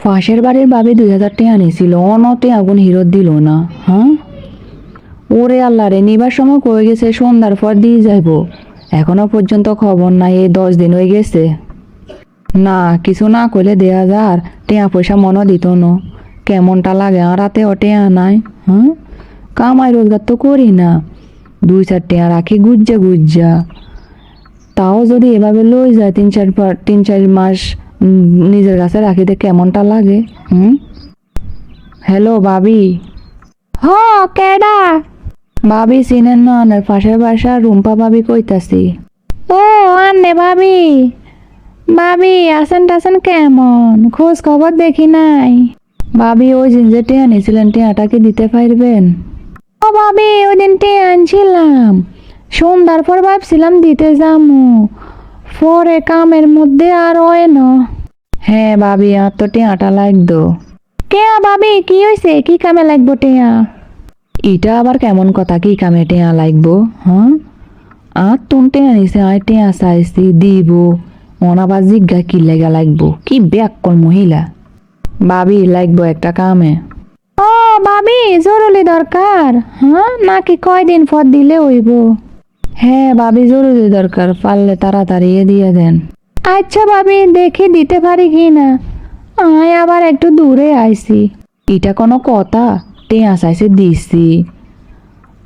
পাশের বাড়ির ভাবি 2000 টাকা নিছিল, অনতে আগুন হিরত দিল না। হ্যাঁ, ওরে আল্লাহ রে, নিবার সময় কয়ে গেছে সন্ধ্যার পর দিয়ে যাইব, এখনো পর্যন্ত খবর নাই। এই 10 দিন হয়ে গেছে। না, কিছু না কইলে দেয়া যার টেয়া পয়সা মনে দিত না। কেমনটা লাগে আর রাতে টেয়া নাই। হ্যাঁ, কামাই রোজগার তো করি না, 2-4 টেয়া রাখি গুজ্জা গুজ্জা। তাও যদি এভাবে লই যায় 3-4 মাস নিজের কাছে রাখিতে কেমনটা লাগে। হ্যালো ভাবি। হ, কেডা? ভাবি চিনেন না? আনের পাশের বাসা রুম্পা ভাবি কইতাছি। ও আন্নে ভাবি। ভাবি আছেন টাছেন কেমন? খোঁজ খবর দেখি নাই। ভাবি ওই দিন যে টেয়া নিয়েছিলেন, টেয়াটা কি দিতে পারবেন? ও ভাবি, ওই দিন টেয়া আনছিলাম, সন্ধ্যার পর ভাবছিলাম দিতে যামু, পরে কামের মধ্যে আর হয় না। হ্যাঁ ভাবি, আর তো টেয়াটা লাগতো। কেয়া ভাবি, কি হয়েছে? কি কামে লাগবো টেয়া? এটা আবার কেমন কথা, কি কামে টেয়া লাগবো? হ্যাঁ, আর তুন টেয়া নিছে, আয় টেয়া চাইছি দিব, অনাবার জিজ্ঞা কি লেগা লাগবো? কি ব্যাককল মহিলা। ভাবি লাগবো একটা কামে। ও ভাবি, জরুরি দরকার? হ্যাঁ, নাকি কয়দিন পর দিলে হইব? হ্যাঁ ভাবি, জরুরি দরকার, পারলে তাড়াতাড়ি দিয়ে দেন। আচ্ছা ভাবি, দেখি দিতে পারি কি না। আয় আবার একটু দূরে আইছি। এটা কোনো কথা? টেয়া চাইছে দিছি,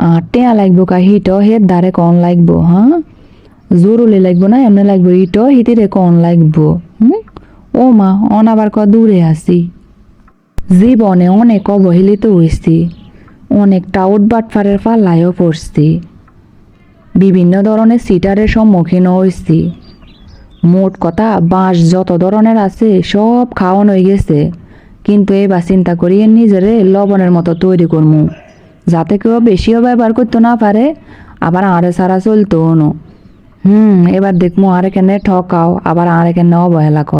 আর টেয়া লাগবো কা হিট হের দ্বারে কন লাগবো? হ্যাঁ, জরুরি লাগবো না এমনি লাগবো, ইট হিতিরে কন লাগবো? ও মা, অনাবার ক দূরে আছি। জীবনে অনেক অবহেলিত হয়েছি, অনেক টাউট বাটফারের পাল্লায়ও পড়ছি, বিভিন্ন ধরনের সিটারের সম্মুখীন হয়েছি। মোট কথা, বাঁশ যত ধরনের আছে সব খাওয়ান হয়ে গেছে। কিন্তু এবার চিন্তা করি নিজেরে লবণের মতো তৈরি করমু, যাতে কেউ বেশিও ব্যবহার করতে না পারে, আবার আড়ে সারা চলতো না। এবার দেখমু আরে কেন ঠকাও, আবার আরে কেন অবহেলা কর।